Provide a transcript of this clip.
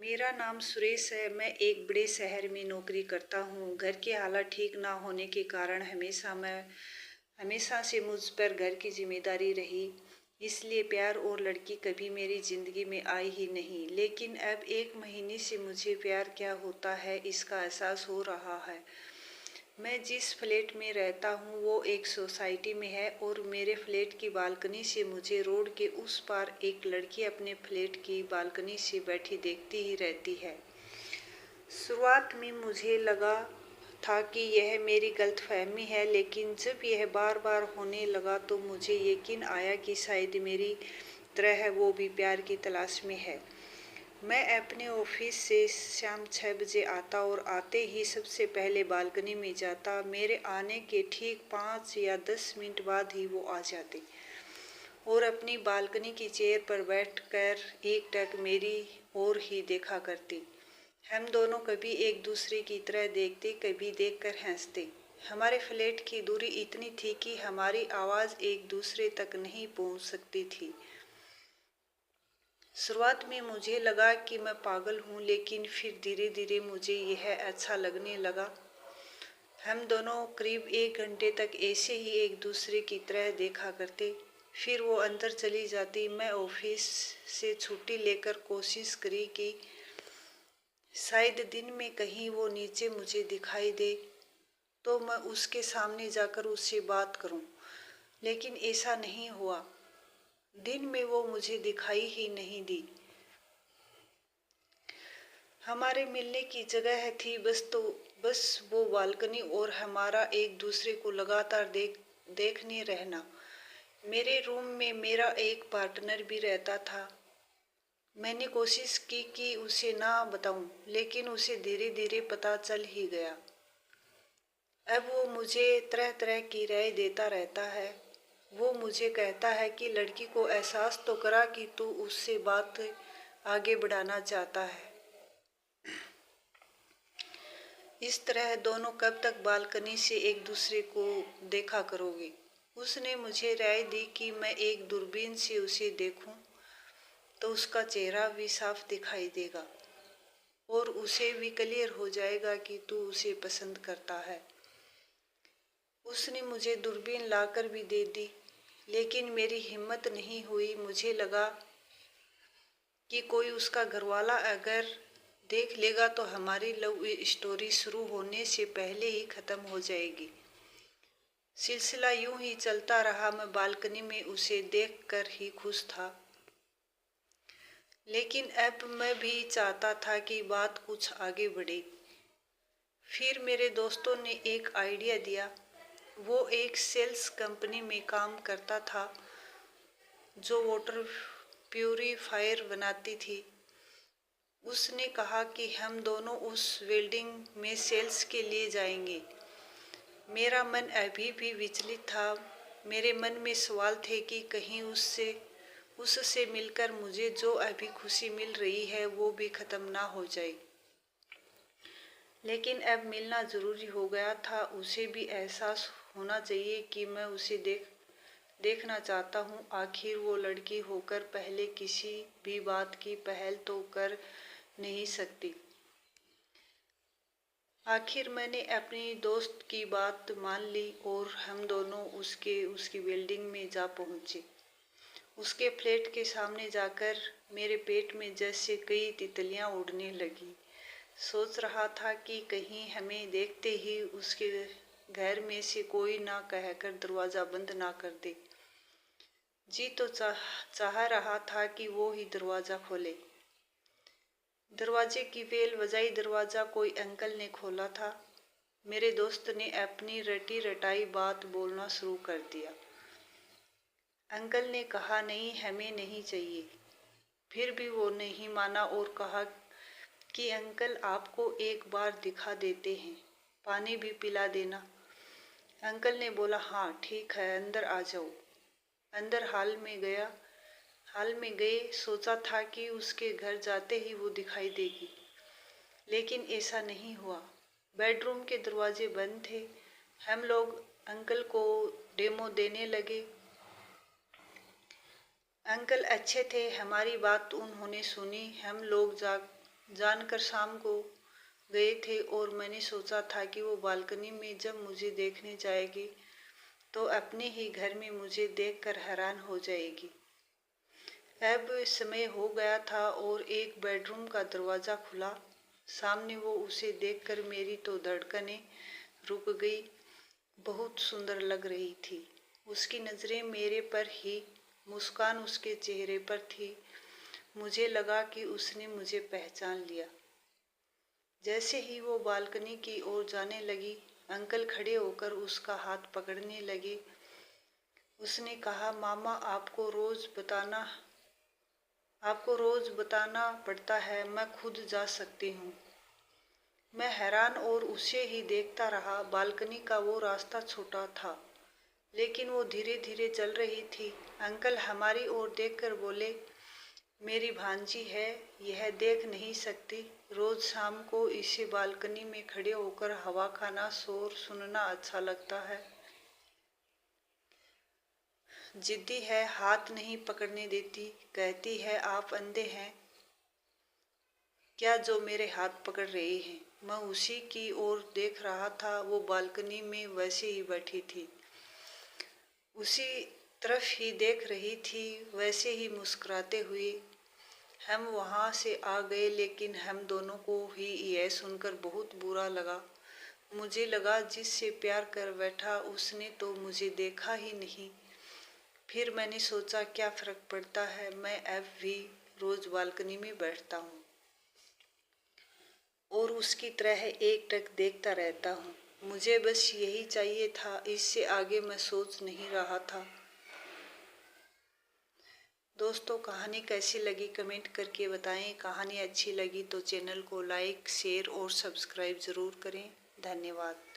मेरा नाम सुरेश है। मैं एक बड़े शहर में नौकरी करता हूँ। घर के हालात ठीक ना होने के कारण हमेशा से मुझ पर घर की जिम्मेदारी रही। इसलिए प्यार और लड़की कभी मेरी जिंदगी में आई ही नहीं। लेकिन अब 1 महीने से मुझे प्यार क्या होता है इसका एहसास हो रहा है। मैं जिस फ्लैट में रहता हूँ वो एक सोसाइटी में है और मेरे फ्लैट की बालकनी से मुझे रोड के उस पार एक लड़की अपने फ्लैट की बालकनी से बैठी देखती ही रहती है। शुरुआत में मुझे लगा था कि यह मेरी गलतफहमी है, लेकिन जब यह बार बार होने लगा तो मुझे यकीन आया कि शायद मेरी तरह वो भी प्यार की तलाश में है। मैं अपने ऑफिस से शाम 6 बजे आता और आते ही सबसे पहले बालकनी में जाता। मेरे आने के ठीक 5 या 10 मिनट बाद ही वो आ जाती और अपनी बालकनी की चेयर पर बैठकर एकटक मेरी ओर ही देखा करती। हम दोनों कभी एक दूसरे की तरह देखते, कभी देखकर हंसते। हमारे फ्लैट की दूरी इतनी थी कि हमारी आवाज़ एक दूसरे तक नहीं पहुंच सकती थी। शुरुआत में मुझे लगा कि मैं पागल हूँ, लेकिन फिर धीरे धीरे मुझे यह अच्छा लगने लगा। हम दोनों करीब 1 घंटे तक ऐसे ही एक दूसरे की तरह देखा करते। फिर वो अंदर चली जाती। मैं ऑफिस से छुट्टी लेकर कोशिश करी कि शायद दिन में कहीं वो नीचे मुझे दिखाई दे तो मैं उसके सामने जाकर उससे बात करूं, लेकिन ऐसा नहीं हुआ। दिन में वो मुझे दिखाई ही नहीं दी। हमारे मिलने की जगह थी बस वो बालकनी और हमारा एक दूसरे को लगातार देखने रहना। मेरे रूम में मेरा एक पार्टनर भी रहता था। मैंने कोशिश की कि उसे ना बताऊं, लेकिन उसे धीरे धीरे पता चल ही गया। अब वो मुझे तरह तरह की राय देता रहता है। वो मुझे कहता है कि लड़की को एहसास तो करा कि तू उससे बात आगे बढ़ाना चाहता है। इस तरह दोनों कब तक बालकनी से एक दूसरे को देखा करोगे। उसने मुझे राय दी कि मैं एक दूरबीन से उसे देखूं तो उसका चेहरा भी साफ दिखाई देगा और उसे भी क्लियर हो जाएगा कि तू उसे पसंद करता है। उसने मुझे दूरबीन लाकर भी दे दी, लेकिन मेरी हिम्मत नहीं हुई। मुझे लगा कि कोई उसका घरवाला अगर देख लेगा तो हमारी लव स्टोरी शुरू होने से पहले ही खत्म हो जाएगी। सिलसिला यूं ही चलता रहा। मैं बालकनी में उसे देखकर ही खुश था, लेकिन अब मैं भी चाहता था कि बात कुछ आगे बढ़े। फिर मेरे दोस्तों ने एक आइडिया दिया। वो एक सेल्स कंपनी में काम करता था जो वाटर प्यूरीफायर बनाती थी। उसने कहा कि हम दोनों उस बिल्डिंग में सेल्स के लिए जाएंगे। मेरा मन अभी भी विचलित था। मेरे मन में सवाल थे कि कहीं उससे मिलकर मुझे जो अभी खुशी मिल रही है वो भी खत्म ना हो जाए। लेकिन अब मिलना जरूरी हो गया था। उसे भी एहसास होना चाहिए कि मैं उसे देखना चाहता हूँ। आखिर वो लड़की होकर पहले किसी भी बात की पहल तो कर नहीं सकती। आखिर मैंने अपनी दोस्त की बात मान ली और हम दोनों उसकी बिल्डिंग में जा पहुँचे। उसके फ्लैट के सामने जाकर मेरे पेट में जैसे कई तितलियां उड़ने लगी। सोच रहा था कि कहीं हमें देखते ही उसके घर में से कोई ना कहकर दरवाज़ा बंद ना कर दे। जी तो चाह रहा था कि वो ही दरवाज़ा खोले। दरवाजे की बेल बजाई। दरवाज़ा कोई अंकल ने खोला था। मेरे दोस्त ने अपनी रटी रटाई बात बोलना शुरू कर दिया। अंकल ने कहा, नहीं, हमें नहीं चाहिए। फिर भी वो नहीं माना और कहा कि अंकल आपको एक बार दिखा देते हैं, पानी भी पिला देना। अंकल ने बोला, हाँ ठीक है, अंदर आ जाओ। अंदर हाल में गए। सोचा था कि उसके घर जाते ही वो दिखाई देगी, लेकिन ऐसा नहीं हुआ। बेडरूम के दरवाजे बंद थे। हम लोग अंकल को डेमो देने लगे। अंकल अच्छे थे। हमारी बात उन्होंने सुनी। हम लोग जानकर शाम को गए थे और मैंने सोचा था कि वो बालकनी में जब मुझे देखने जाएगी तो अपने ही घर में मुझे देखकर हैरान हो जाएगी। अब समय हो गया था और एक बेडरूम का दरवाज़ा खुला। सामने वो उसे देखकर मेरी तो धड़कनें रुक गई। बहुत सुंदर लग रही थी। उसकी नज़रें मेरे पर ही, मुस्कान उसके चेहरे पर थी। मुझे लगा कि उसने मुझे पहचान लिया। जैसे ही वो बालकनी की ओर जाने लगी, अंकल खड़े होकर उसका हाथ पकड़ने लगे। उसने कहा, मामा आपको रोज बताना पड़ता है, मैं खुद जा सकती हूँ। मैं हैरान और उसे ही देखता रहा। बालकनी का वो रास्ता छोटा था, लेकिन वो धीरे धीरे चल रही थी। अंकल हमारी ओर देखकर बोले, मेरी भांजी है, यह देख नहीं सकती। रोज शाम को इसे बालकनी में खड़े होकर हवा खाना, शोर सुनना अच्छा लगता है। जिद्दी है, हाथ नहीं पकड़ने देती। कहती है आप अंधे हैं क्या जो मेरे हाथ पकड़ रहे हैं। मैं उसी की ओर देख रहा था। वो बालकनी में वैसे ही बैठी थी, उसी तरफ ही देख रही थी, वैसे ही मुस्कुराते हुए। हम वहाँ से आ गए, लेकिन हम दोनों को ही यह सुनकर बहुत बुरा लगा। मुझे लगा जिससे प्यार कर बैठा उसने तो मुझे देखा ही नहीं। फिर मैंने सोचा क्या फ़र्क पड़ता है, मैं अब भी रोज़ बालकनी में बैठता हूँ और उसकी तरह एकटक देखता रहता हूँ। मुझे बस यही चाहिए था, इससे आगे मैं सोच नहीं रहा था। दोस्तों, कहानी कैसी लगी कमेंट करके बताएं। कहानी अच्छी लगी तो चैनल को लाइक, शेयर और सब्सक्राइब ज़रूर करें। धन्यवाद।